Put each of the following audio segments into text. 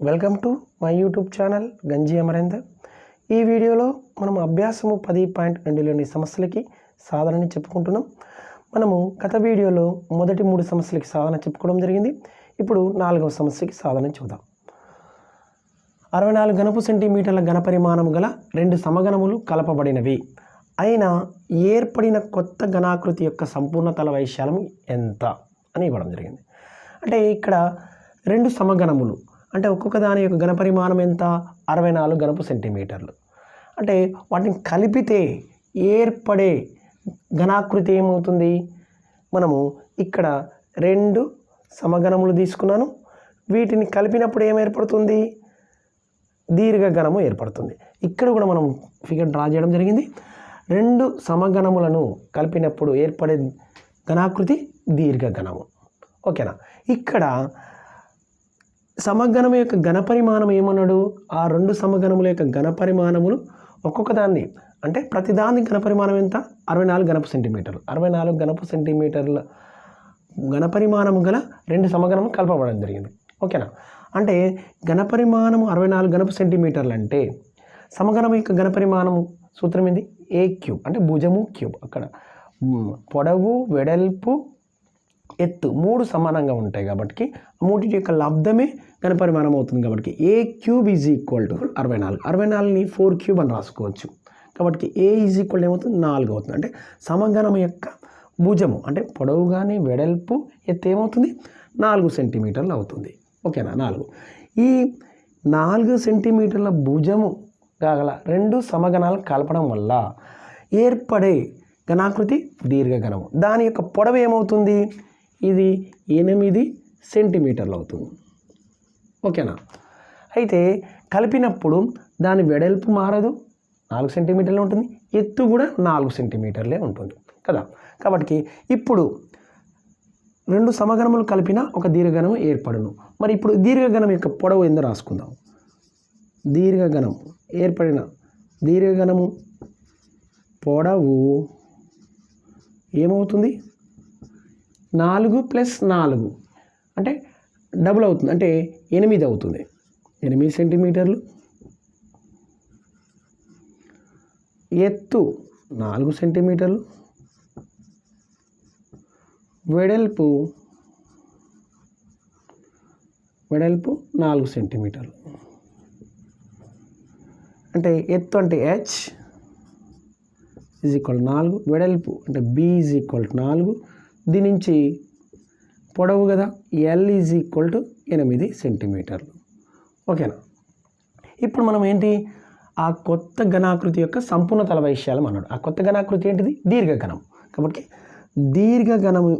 Welcome to my YouTube channel గంజి అమరేందర్. ఈ వీడియోలో మనం అభ్యాసము 10.2లోని సమస్యలకి సాధనని చెప్పుకుంటున్నాం. మనము గత వీడియోలో మొదటి 3 సమస్యలకి సాధన చెప్పుకోవడం జరిగింది. ఇప్పుడు 4వ సమస్యకి సాధన చూద్దాం. 64 ఘనపు సెంటీమీటర్ల ఘనపరిమాణం గల 2 సమఘనములు కలపబడినవి అయినా ఏర్పడిన కొత్త ఘనాకృతి యొక్క సంపూర్ణ తల వైశాల్యం ఎంత అని ఇవ్వడం జరిగింది. అంటే ఇక్కడ 2 సమఘనములు అంటే ఒక్కొక్క దాని యొక్క ఘనపరిమాణం ఎంత? 64 ఘనపు సెంటీమీటర్లు. అంటే వాటిని కలిపితే ఏర్పడే ఘనాకృతి ఏమవుతుంది? మనము ఇక్కడ 2 సమఘనములు తీసుకున్నాను, వీటిని కలిపినప్పుడు ఏం ఏర్పడుతుంది? దీర్ఘఘనము ఏర్పడుతుంది. ఇక్కడ కూడా మనం ఫిగర్ డ్రా చేయడం జరిగింది. 2 సమఘనములను కలిపినప్పుడు ఏర్పడే ఘనాకృతి దీర్ఘఘనము. ఓకేనా? ఇక్కడ సమఘనము యొక్క ఘనపరిమాణం ఏమన్నాడు? ఆ 2 సమఘనముల యొక్క ఘనపరిమాణములు ఒక్కొక్క దాన్ని అంటే ప్రతిదాని ఘనపరిమాణం ఎంత? 64 ఘనపు సెంటీమీటర్లు. 64 ఘనపు సెంటీమీటర్ల ఘనపరిమాణము గల 2 సమఘనము కలపబడడం జరిగింది. ఓకేనా? అంటే ఘనపరిమాణము 64 ఘనపు సెంటీమీటర్లు అంటే సమఘనము యొక్క ఘనపరిమాణం సూత్రం ఏంది? ఏ క్యూబ్ అంటే భుజము క్యూబ్. అక్కడ పొడవు, వెడల్పు, ఎత్తు 3 సమానంగా ఉంటాయి కాబట్టి మూడింటి యొక్క లబ్ధమే ఘనపరిమాణం అవుతుంది. కాబట్టి a cube is equal to 64. 64ని 4 క్యూబ్ అని రాసుకోవచ్చు. కాబట్టి ఏ ఈజ్ ఈక్వల్ ఏమవుతుంది? 4 అవుతుంది. అంటే సమఘనం యొక్క భుజము అంటే పొడవు కానీ వెడల్పు ఎత్తు ఏమవుతుంది? 4 సెంటీమీటర్లు అవుతుంది. ఓకేనా? 4. ఈ 4 సెంటీమీటర్ల భుజము గల 2 సమఘనాలు కలపడం వల్ల ఏర్పడే ఘనాకృతి దీర్ఘఘనము. దాని యొక్క పొడవు ఏమవుతుంది? ఇది 8 సెంటీమీటర్లు అవుతుంది. ఓకేనా? అయితే కలిపినప్పుడు దాని వెడల్పు మారదు, 4 సెంటీమీటర్లు ఉంటుంది, ఎత్తు కూడా 4 సెంటీమీటర్లే ఉంటుంది కదా. కాబట్టి ఇప్పుడు 2 సమఘనములు కలిపిన ఒక దీర్ఘఘనము ఏర్పడును. మరి ఇప్పుడు దీర్ఘఘనం యొక్క పొడవు ఏందో రాసుకుందాం. దీర్ఘఘనం ఏర్పడిన దీర్ఘఘనము పొడవు ఏమవుతుంది? 4 + 4 అంటే డబుల్ అవుతుంది, అంటే 8 అవుతుంది. 8 సెంటీమీటర్లు. ఎత్తు 4 సెంటీమీటర్లు. వెడల్పు 4 సెంటీమీటర్లు. అంటే ఎత్తు అంటే h = 4, వెడల్పు అంటే b = 4, దీని నుంచి పొడవు కదా l = 8 సెంటీమీటర్లు. ఓకేనా? ఇప్పుడు మనం ఏంటి? ఆ కొత్త ఘనాకృతి యొక్క సంపూర్ణ తల వైశాల్యం అన్నాడు. ఆ కొత్త ఘనాకృతి ఏంటిది? దీర్ఘఘనం. కాబట్టి దీర్ఘఘనము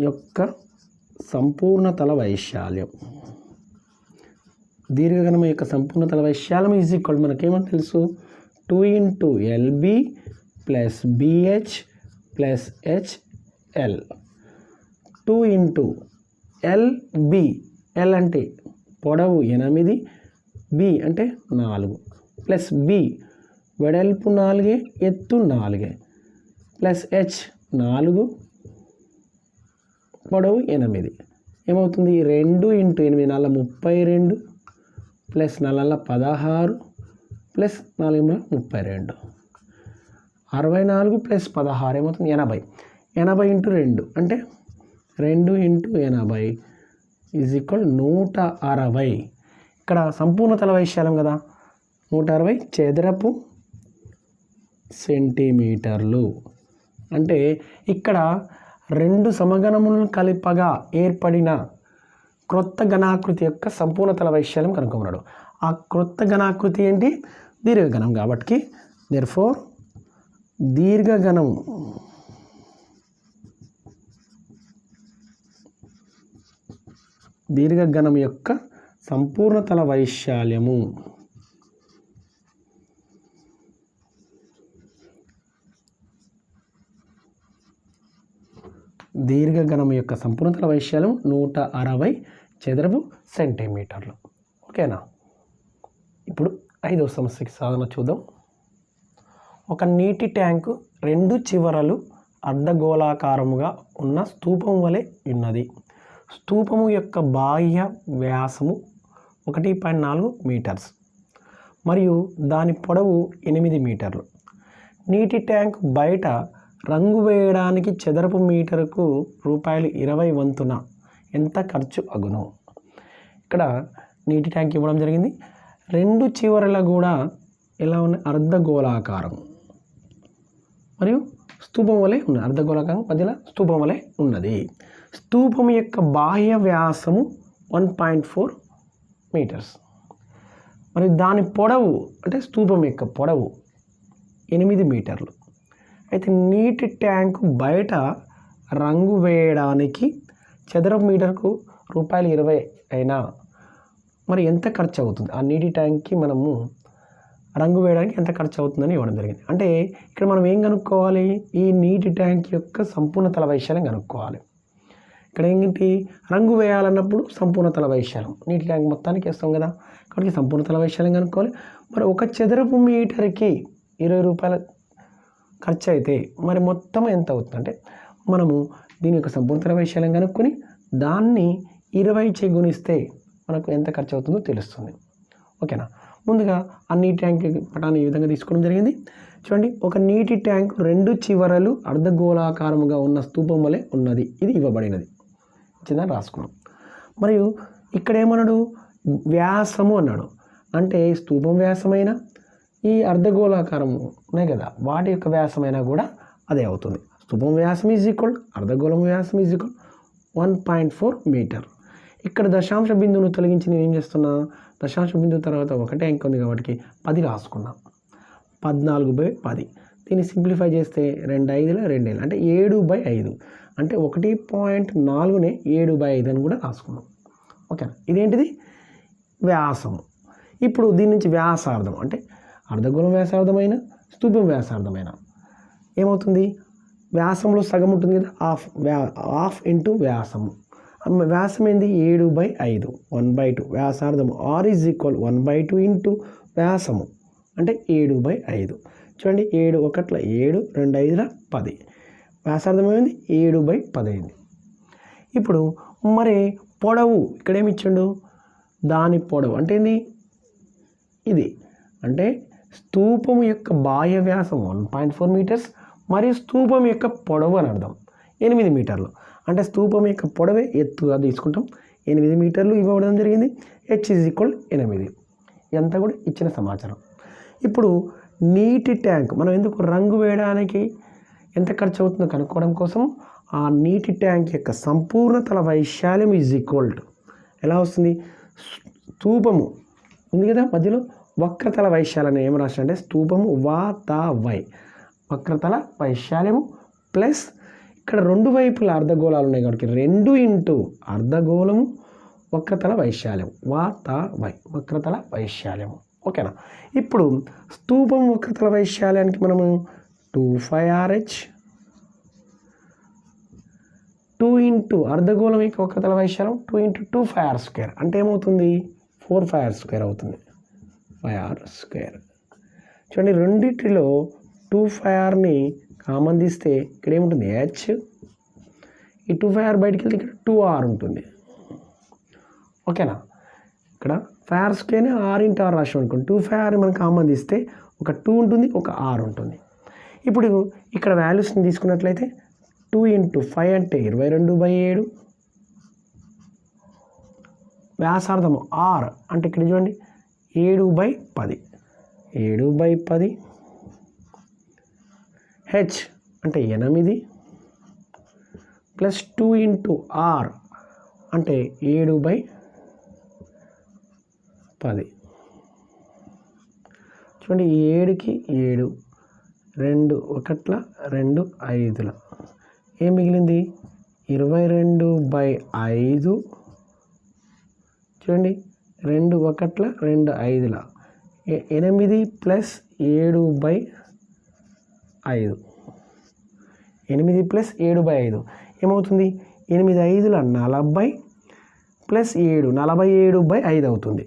యొక్క సంపూర్ణ తల వైశాల్యం, దీర్ఘఘనము యొక్క సంపూర్ణ తల వైశాల్యం = మనకేమని తెలుసు? 2 × LB + BH + HL. 2 × LB, L అంటే పొడవు 8, B అంటే 4 ప్లస్ B వెడల్పు 4, ఎత్తు 4 ప్లస్ H 4, పొడవు 8 ఏమవుతుంది? 2 × 8 = 32 ప్లస్ 4 16 ప్లస్ 4 32. 64 + 16 ఏమవుతుంది? 80. 80 × 2 అంటే 2 × 80 = 160. ఇక్కడ సంపూర్ణ తల వైశాల్యం కదా, 160 చదరపు సెంటీమీటర్లు. అంటే ఇక్కడ 2 సమఘనములను కలిపగా ఏర్పడిన క్రొత్త ఘనాకృతి యొక్క సంపూర్ణ తల వైశాల్యం కనుక్కున్నాడు. ఆ క్రొత్త ఘనాకృతి ఏంటి? దీర్ఘఘనం. కాబట్టి దేర్ఫోర్ దీర్ఘఘనం యొక్క సంపూర్ణ తల వైశాల్యము దీర్ఘఘనం యొక్క సంపూర్ణ తల వైశాల్యం 160 చదరపు సెంటీమీటర్లు. ఓకేనా? ఇప్పుడు 5వ సమస్యకి సాధన చూద్దాం. ఒక నీటి ట్యాంకు 2 చివరలు అర్ధగోళాకారముగా ఉన్న స్తూపం వలె ఉన్నది. స్తూపము యొక్క బాహ్య వ్యాసము 1.4 మీటర్స్ మరియు దాని పొడవు 8 మీటర్లు. నీటి ట్యాంక్ బయట రంగు వేయడానికి చదరపు మీటరుకు ₹20 వంతున ఎంత ఖర్చు అగును? ఇక్కడ నీటి ట్యాంక్ ఇవ్వడం జరిగింది. రెండు చివరల కూడా ఎలా ఉన్నాయి? అర్ధగోళాకారం మరియు స్తూపం వలె ఉన్నది. అర్ధగోళాకారం మధ్యలో స్తూపం వలె ఉన్నది. స్తూపం యొక్క బాహ్య వ్యాసము 1.4 మీటర్స్ మరియు దాని పొడవు అంటే స్తూపం యొక్క పొడవు 8 మీటర్లు. అయితే నీటి ట్యాంకు బయట రంగు వేయడానికి చదరపు మీటర్కు ₹20 అయినా మరి ఎంత ఖర్చు అవుతుంది? ఆ నీటి ట్యాంక్కి మనము రంగు వేయడానికి ఎంత ఖర్చు అవుతుందని ఇవ్వడం జరిగింది. అంటే ఇక్కడ మనం ఏం కనుక్కోవాలి? ఈ నీటి ట్యాంక్ యొక్క సంపూర్ణ తల వైశాల్యం కనుక్కోవాలి. ఇక్కడ ఏంటి? రంగు వేయాలన్నప్పుడు సంపూర్ణ తల వైశాల్యం నీటి ట్యాంక్ మొత్తానికి వేస్తాం కదా, కాబట్టి సంపూర్ణ తల వైశాల్యం కనుక్కోవాలి. మరి ఒక చదరపు మీటర్కి ₹20 ఖర్చు అయితే మరి మొత్తం ఎంత అవుతుంది? అంటే మనము దీని యొక్క సంపూర్ణ తల వైశాల్యం కనుక్కొని దాన్ని 20 గుణిస్తే మనకు ఎంత ఖర్చు అవుతుందో తెలుస్తుంది. ఓకేనా? ముందుగా ఆ నీటి ట్యాంక్ పటాన్ని ఈ విధంగా తీసుకోవడం జరిగింది. చూడండి, ఒక నీటి ట్యాంక్ రెండు చివరలు అర్ధగోళాకారముగా ఉన్న స్తూపం వలె ఉన్నది. ఇది ఇవ్వబడినది. చిన్న రాసుకున్నాం. మరియు ఇక్కడ ఏమన్నాడు? వ్యాసము అన్నాడు. అంటే స్తూపం వ్యాసమైన ఈ అర్ధగోళాకారం ఉన్నాయి కదా, వాటి యొక్క వ్యాసమైనా కూడా అదే అవుతుంది. స్తూపం వ్యాసం ఈజ్ ఈక్వల్ అర్ధగోళం వ్యాసం ఈజ్ ఈక్వల్ 1.4 మీటర్. ఇక్కడ దశాంశ బిందువును తొలగించి నేను ఏం చేస్తున్నా? దశాంశ బిందువు తర్వాత ఒకటే అంకె ఉంది కాబట్టి 10 రాసుకున్నాం. 14/10. దీన్ని సింప్లిఫై చేస్తే 2 5 అంటే 7/5 అంటే 1.4నే 7/5 అని కూడా రాసుకున్నాం. ఓకేనా? ఇదేంటిది? వ్యాసము. ఇప్పుడు దీని నుంచి వ్యాసార్థం అంటే అర్ధగోళం వ్యాసార్థమైన స్తూపం వ్యాసార్థమైన ఏమవుతుంది? వ్యాసంలో సగం ఉంటుంది కదా, హాఫ్ ఇంటూ వ్యాసము. వ్యాసం ఏంది? 7/5 1/2 వ్యాసార్థము. R ఈజ్ ఈక్వల్ 1/2 ఇంటూ వ్యాసము అంటే 7/5. చూడండి, 7 1 7 2 5 10. వ్యాసార్థం ఏమైంది? 7/10 అయింది. ఇప్పుడు మరి పొడవు ఇక్కడ ఏమి ఇచ్చిండు? దాని పొడవు అంటే ఏంది? ఇది అంటే స్తూపం యొక్క బాహ్య వ్యాసం 1.4 మీటర్స్ మరియు స్తూపం యొక్క పొడవు అని అర్థం 8 మీటర్లు. అంటే స్తూపం యొక్క పొడవే ఎత్తుగా తీసుకుంటాం. 8 మీటర్లు ఇవ్వడం జరిగింది. H is equal 8. ఇదంతా కూడా ఇచ్చిన సమాచారం. ఇప్పుడు నీటి ట్యాంక్ మనం ఎందుకు రంగు వేయడానికి ఎంత ఖర్చు అవుతుందో కనుక్కోవడం కోసం ఆ నీటి ట్యాంక్ యొక్క సంపూర్ణ తల వైశాల్యం ఈజ్ ఈక్వల్ టు ఎలా వస్తుంది? స్తూపము ఉంది కదా మధ్యలో, వక్రతల వైశాల్యం ఏం రాసి అంటే స్తూపము వై వక్రతల వైశాల్యము ప్లస్ ఇక్కడ రెండు వైపుల అర్ధగోళాలు ఉన్నాయి కాబట్టి 2 ఇంటూ అర్ధగోళము వక్రతల వైశాల్యం వై వక్రతల వైశాల్యము. ఓకేనా? ఇప్పుడు స్తూపం వక్రతల వైశాల్యానికి మనము 2πrh 2 ఇంటూ అర్ధగోళం యొక్క వక్రతల వైశాల్యం 2 ఇంటూ 2πr² అంటే ఏమవుతుంది? 4πr² అవుతుంది. 5r². చూడండి, రెండిటిలో 2πrని కామన్ తీస్తే ఇక్కడ ఏముంటుంది? H. ఈ 2πr బయటికి వెళ్తే ఇక్కడ 2r ఉంటుంది. ఓకేనా? ఇక్కడ 5r² r ఇంటూ r రాసి అనుకోండి. 2πr మనం కామన్ తీస్తే ఒక 2 ఉంటుంది, ఒక r ఉంటుంది. ఇప్పుడు ఇక్కడ వాల్యూస్ని తీసుకున్నట్లయితే 2 ఇంటూ 5 అంటే 22/7 వ్యాసార్థము r అంటే ఇక్కడ చూడండి 7/10 7/10 H అంటే 8 ప్లస్ 2 ఇంటూ r అంటే 7/10. చూడండి, 7కి 7 2 1 2 5 ఏం మిగిలింది? 22/5. చూడండి, 2 1 2 5 8 ప్లస్ 7/5 8 ప్లస్ 7/5 ఏమవుతుంది? 8 5 40 ప్లస్ 7 47/5 అవుతుంది.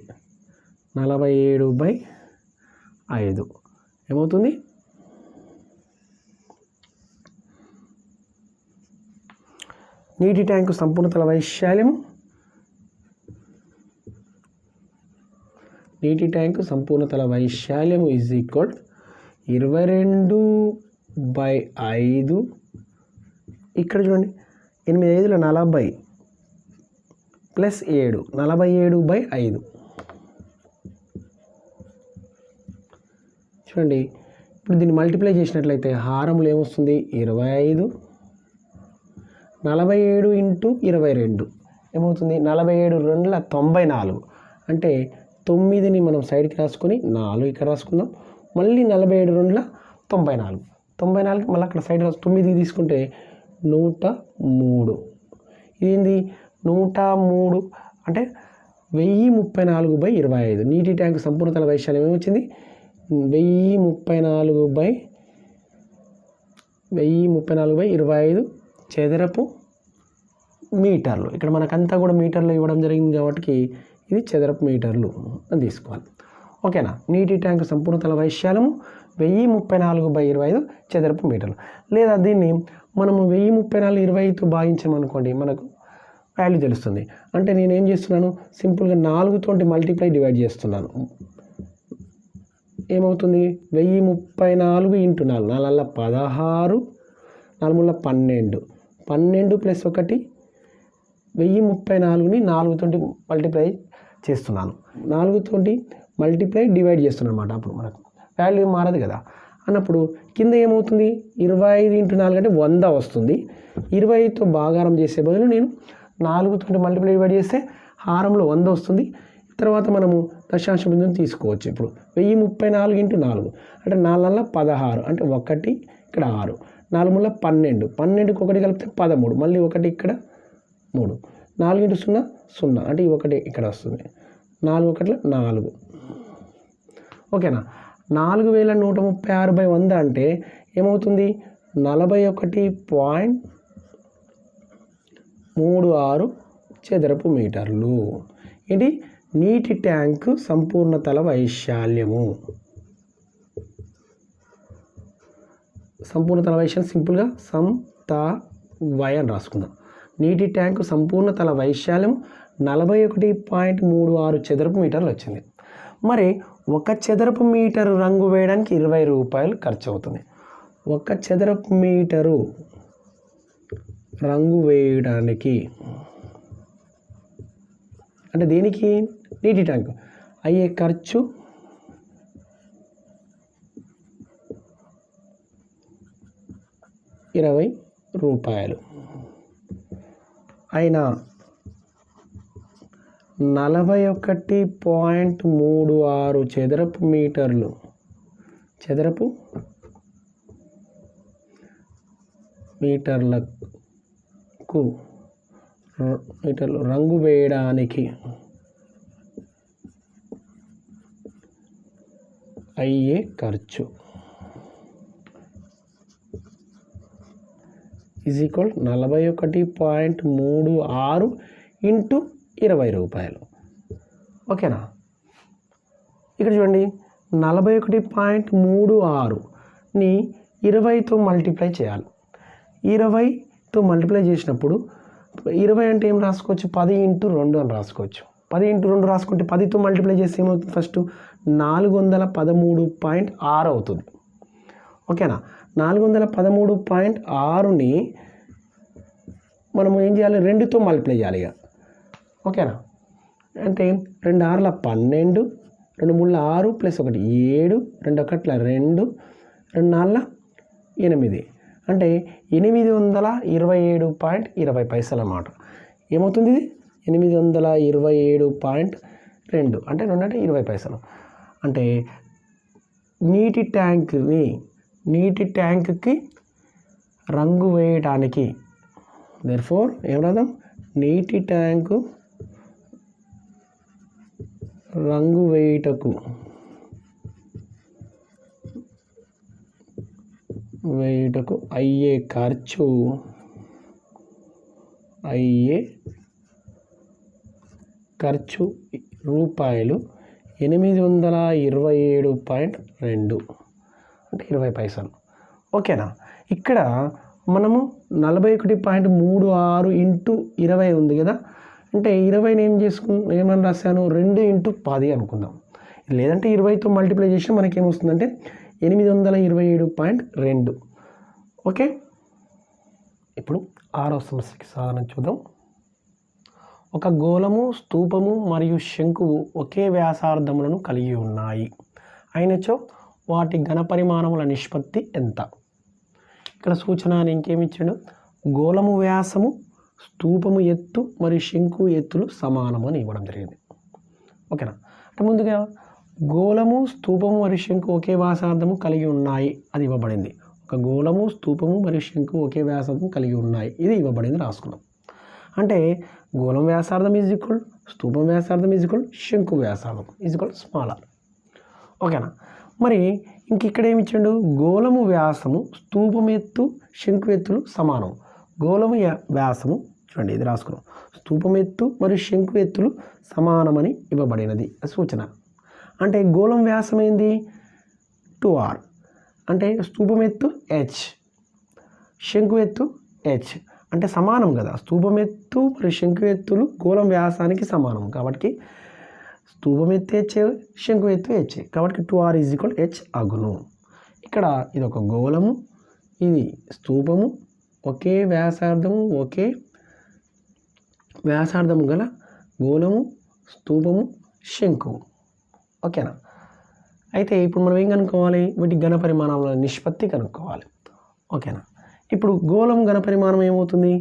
47/5 ఏమవుతుంది? నీటి ట్యాంకు సంపూర్ణ తల వైశాల్యము నీటి ట్యాంకు సంపూర్ణ తల వైశాల్యము ఈజ్ ఈక్వల్ 22/5. ఇక్కడ చూడండి 8 5 40 ప్లస్ 7 47/5. చూడండి ఇప్పుడు దీన్ని మల్టిప్లై చేసినట్లయితే హారంలో ఏమొస్తుంది 25, 47 ఇంటూ 22 ఏమవుతుంది 47 2ల 94. అంటే 9ని మనం సైడ్కి రాసుకొని 4 ఇక్కడ రాసుకుందాం. మళ్ళీ 47 2ల 94. 94 మళ్ళీ అక్కడ సైడ్ రాసు 9 తీసుకుంటే 103. ఇదేంది 103 అంటే 1034/25. నీటి ట్యాంకు సంపూర్ణ తల వైశాల్యం ఏమొచ్చింది 1034/25 చదరపు మీటర్లు. ఇక్కడ మనకంతా కూడా మీటర్లు ఇవ్వడం జరిగింది కాబట్టి ఇది చదరపు మీటర్లు అని తీసుకోవాలి. ఓకేనా. నీటి ట్యాంకు సంపూర్ణ తల వైశాల్యము 1034/25 చదరపు మీటర్లు. లేదా దీన్ని మనము 1034/25తో భాగించామనుకోండి మనకు వాల్యూ తెలుస్తుంది. అంటే నేను ఏం చేస్తున్నాను సింపుల్గా 4తోటి మల్టిప్లై డివైడ్ చేస్తున్నాను. ఏమవుతుంది 1034 ఇంటూ 4 4 16 4 12 12 ప్లస్ 1 1034ని 4తోటి మల్టిప్లై చేస్తున్నాను. 4తోటి మల్టిప్లై డివైడ్ చేస్తున్నాను అన్నమాట. అప్పుడు మనకు వాల్యూ మారదు కదా అన్నప్పుడు కింద ఏమవుతుంది 25 ఇంటూ 4 అంటే 100 వస్తుంది. 20తో భాగారం చేసే బదులు నేను 4తోటి మల్టిప్లై డివైడ్ చేస్తే హారంలో 100 వస్తుంది. తర్వాత మనము దశాంశ బిందువుని తీసుకోవచ్చు. ఇప్పుడు 1034 ఇంటూ 4 అంటే 4 16 అంటే 1 ఇక్కడ 6 4 12 12కి 1 కలిపితే 13 మళ్ళీ 1 ఇక్కడ 3 4 ఇంటూ 0 0 అంటే 1 ఇక్కడ వస్తుంది 4 1 4. ఓకేనా. 4136/100 అంటే ఏమవుతుంది 41.36 చదరపు మీటర్లు. ఇది నీటి ట్యాంకు సంపూర్ణ తల వైశాల్యము. సంపూర్ణ తల వైశాల్యం సింపుల్గా వై అని రాసుకుందాం. నీటి ట్యాంకు సంపూర్ణ తల వైశాల్యం 41.36 చదరపు మీటర్లు వచ్చింది. మరి 1 చదరపు మీటరు రంగు వేయడానికి 20 రూపాయలు ఖర్చు అవుతుంది. 1 చదరపు మీటరు రంగు వేయడానికి అంటే దీనికి నీటి ట్యాంకు అయ్యే ఖర్చు 20 రూపాయలు. అయినా 41.36 చదరపు మీటర్లు చదరపు మీటర్లకు మీటర్లు రంగు వేయడానికి అయ్యే ఖర్చు ఈజ్ ఈక్వల్ 41.36 ఇంటూ 20 రూపాయలు. ఓకేనా. ఇక్కడ చూడండి 41.36ని 20తో మల్టిప్లై చేయాలి. 20తో మల్టిప్లై చేసినప్పుడు 20 అంటే ఏం రాసుకోవచ్చు 10 ఇంటూ 2 అని రాసుకోవచ్చు. 10 ఇంటూ 2 రాసుకుంటే 10తో మల్టిప్లై చేస్తే ఏమవుతుంది ఫస్ట్ 413.6 అవుతుంది. ఓకేనా. 413.6ని మనము ఏం చేయాలి 2తో మల్టిప్లై చేయాలి ఇక. ఓకేనా. అంటే 2 6ల 12 2 3ల 6 ప్లస్ 1 7 2 1ల 2 2 4ల 8 అంటే 827.20 అన్నమాట. ఏమవుతుంది ఇది 827.2 అంటే 2 అంటే 20 పైసలు. అంటే నీటి ట్యాంక్కి రంగు వేయడానికి దేర్ఫోర్ ఏం రాద్దాం నీటి ట్యాంకు రంగు వేయుటకు అయ్యే ఖర్చు రూపాయలు 827.2 అంటే 20 పైసలు. ఓకేనా. ఇక్కడ మనము 41.36 ఇంటూ 20 ఉంది కదా, అంటే 20ని ఏమని రాశాను 2 ఇంటూ 10 అనుకుందాం, లేదంటే 20తో మల్టిప్లై చేసి మనకేమొస్తుందంటే 827.2. ఓకే, ఇప్పుడు 6వ సమస్యకి సాధన చూద్దాం. ఒక గోళము, స్తూపము మరియు శంకువు ఒకే వ్యాసార్థములను కలిగి ఉన్నాయి అయినచో వాటి ఘనపరిమాణముల నిష్పత్తి ఎంత? ఇక్కడ సూచన ఇంకేమిచ్చాడు, గోళము వ్యాసము, స్తూపము ఎత్తు మరియు శంకువు ఎత్తులు సమానము అని ఇవ్వడం జరిగింది. ఓకేనా, అంటే ముందుగా గోళము, స్తూపము మరియు శంకు ఒకే వ్యాసార్థము కలిగి ఉన్నాయి అది ఇవ్వబడింది. ఒక గోళము, స్తూపము మరియు శంకు ఒకే వ్యాసార్థం కలిగి ఉన్నాయి, ఇది ఇవ్వబడింది రాసుకున్నాం. అంటే గోళం వ్యాసార్థం ఈజ్ ఈక్వల్, స్తూపం వ్యాసార్థం ఈజ్ ఈక్వల్, శంకు వ్యాసార్థం ఈజ్ ఈక్వల్ స్మాలర్. ఓకేనా, మరి ఇంక ఇక్కడ ఏమి ఇచ్చాడు, గోళము వ్యాసము, స్తూపం ఎత్తు, శంకు ఎత్తులు సమానం. గోళము వ్యాసము చూడండి ఇది రాసుకున్నాం, స్తూపం ఎత్తు మరియు శంకు ఎత్తులు సమానమని ఇవ్వబడినది సూచన. అంటే గోళం వ్యాసం ఏంది 2r, అంటే స్తూపం ఎత్తు h, శంకు ఎత్తు h, అంటే సమానం కదా. స్తూపం ఎత్తు మరియు శంకు ఎత్తులు గోళం వ్యాసానికి సమానం కాబట్టి స్తూపం ఎత్తు h, శంకు ఎత్తు h, కాబట్టి 2r ఈజ్ ఈక్వల్ h అగును. ఇక్కడ ఇది ఒక గోళము, ఇది స్తూపము, ఒకే వ్యాసార్థము, ఒకే వ్యాసార్థము గల గోళము, స్తూపము, శంకువు. ఓకేనా, అయితే ఇప్పుడు మనం ఏం కనుక్కోవాలి, వీటి ఘనపరిమాణాల నిష్పత్తి కనుక్కోవాలి. ఓకేనా, ఇప్పుడు గోళం ఘనపరిమాణం ఏమవుతుంది,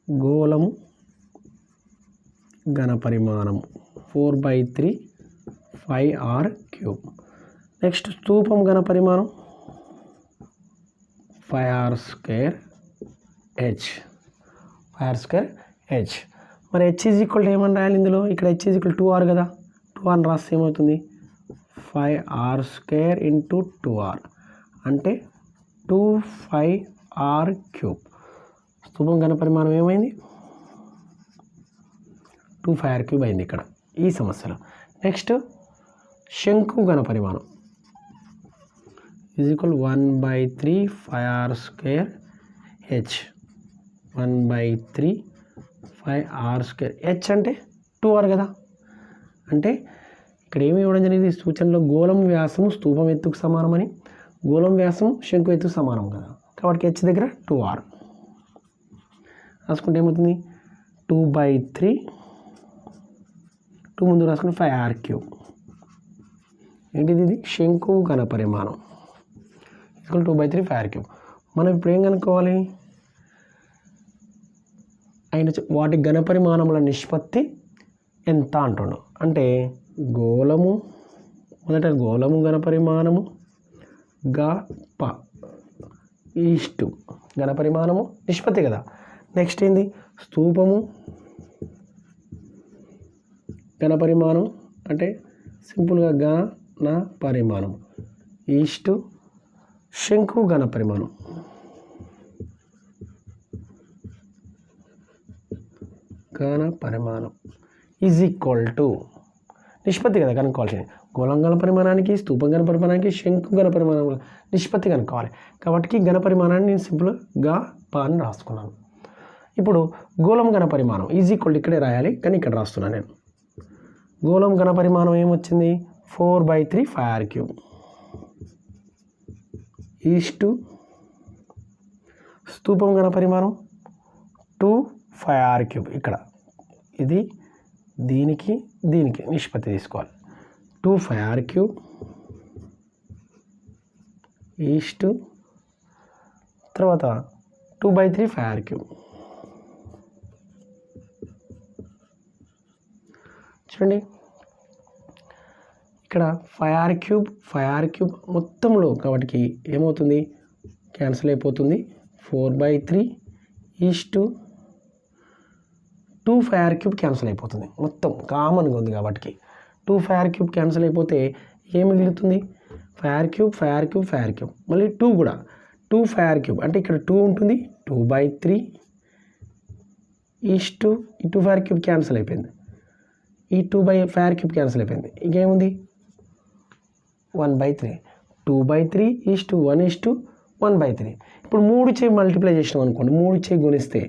గోళము ఘనపరిమాణం 4/3 5r³. నెక్స్ట్ స్తూపం ఘనపరిమాణం 5r²h. మరి h ఈజ్ ఈక్వల్ టు ఏమని రాయాలి ఇందులో, ఇక్కడ h ఈజ్ ఈక్వల్ 2r కదా, 2r రాస్తే ఏమవుతుంది 5r² ఇంటూ 2r అంటే 25r³. స్తూపం ఘనపరిమాణం ఏమైంది 25r³ అయింది ఇక్కడ ఈ సమస్యలో. నెక్స్ట్ శంకు ఘనపరిమాణం is equal 1/3 5r²h, 1/3 5r². h అంటే 2r కదా, అంటే ఇక్కడ ఏమి ఇవ్వడం జరిగింది సూచనలో, గోళం వ్యాసము స్తూపం ఎత్తుకు సమానమని, గోళం వ్యాసము శంకు ఎత్తుకు సమానం కదా, కాబట్టి h దగ్గర 2r రాసుకుంటే ఏమవుతుంది 2/3, 2 ముందు రాసుకుంటే 5r³. ఏంటిది, ఇది శంకు ఘనపరిమాణం ఈక్వల్ 2/3 5r³. మనం ఇప్పుడు ఏం కనుక్కోవాలి, అయిన వాటి ఘనపరిమాణముల నిష్పత్తి ఎంత అంటుండు. అంటే గోళము, మొదట గోళము ఘనపరిమాణము గ ఈస్టు ఘనపరిమాణము నిష్పత్తి కదా. నెక్స్ట్ ఏంది, స్తూపము ఘనపరిమాణం అంటే సింపుల్గా ఘన పరిమాణం ఈస్టు శంకు ఘనపరిమాణం ఘనపరిమాణం ఈజ్ ఈక్వల్ టు నిష్పత్తి కదా కనుక్కోవాల్సింది. గోళం ఘనపరిమాణానికి, స్తూపం ఘనపరిమాణానికి, శంకు ఘనపరిమాణం నిష్పత్తి కనుక్కోవాలి. కాబట్టి ఘనపరిమాణాన్ని నేను సింపుల్గా గ అని రాసుకున్నాను. ఇప్పుడు గోళం ఘనపరిమాణం ఈజ్ ఈక్వల్ ఇక్కడే రాయాలి కానీ ఇక్కడ రాస్తున్నాను నేను. గోళం ఘనపరిమాణం ఏమొచ్చింది 4/3 5r³ ఈస్టు స్తూపం ఘనపరిమాణం 2 5r³ ఇక్కడ ఇది దీనికి దీనికి నిష్పత్తి తీసుకోవాలి. 2 5r³ ఈస్టు తర్వాత 2/3 5r³ చూడండి. ఇక్కడ 5r³ మొత్తంలో కాబట్టి ఏమవుతుంది క్యాన్సిల్ అయిపోతుంది. 4/3 ఈస్టు 2 5r³ క్యాన్సిల్ అయిపోతుంది, మొత్తం కామన్గా ఉంది కాబట్టి 2 5r³ క్యాన్సిల్ అయిపోతే ఏం మిగులుతుంది 5r³ మళ్ళీ 2 కూడా 2 5r³ అంటే ఇక్కడ 2 ఉంటుంది 2/3 ఈస్టు ఈ 2 5r³ క్యాన్సిల్ అయిపోయింది, ఈ 2/5r³ క్యాన్సిల్ అయిపోయింది, ఇంకేముంది 1/3 2/3 ఈస్టు 1 ఈస్టు 1/3. ఇప్పుడు 3 చే మల్టిప్లై చేసినాం అనుకోండి, 3 చే గుణిస్తే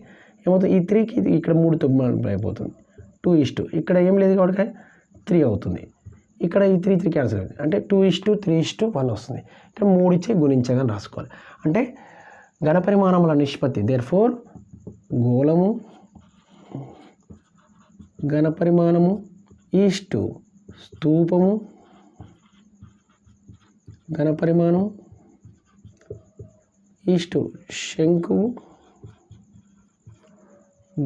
ఏమవుతుంది, ఈ 3కి ఇక్కడ 3తో మల్టిప్లై అయిపోతుంది, 2:, ఇక్కడ ఏం లేదు కాబట్టి 3 అవుతుంది, ఇక్కడ ఈ 3 క్యాన్సిల్ అవుతుంది, అంటే 2:3:1 వస్తుంది. ఇక్కడ 3 చే గుణించగానే రాసుకోవాలి. అంటే ఘనపరిమాణముల నిష్పత్తి, దేర్ఫోర్ గోళము ఘనపరిమాణము ఈస్టు స్తూపము ఘనపరిమాణం ఈస్టు శంకువు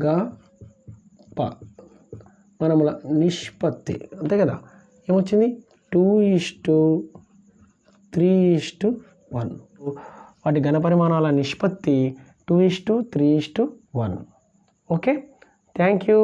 గా మనముల నిష్పత్తి, అంతే కదా. ఏమొచ్చింది, 2:3:1. వాటి ఘనపరిమాణాల నిష్పత్తి 2:3:1. Okay, thank you.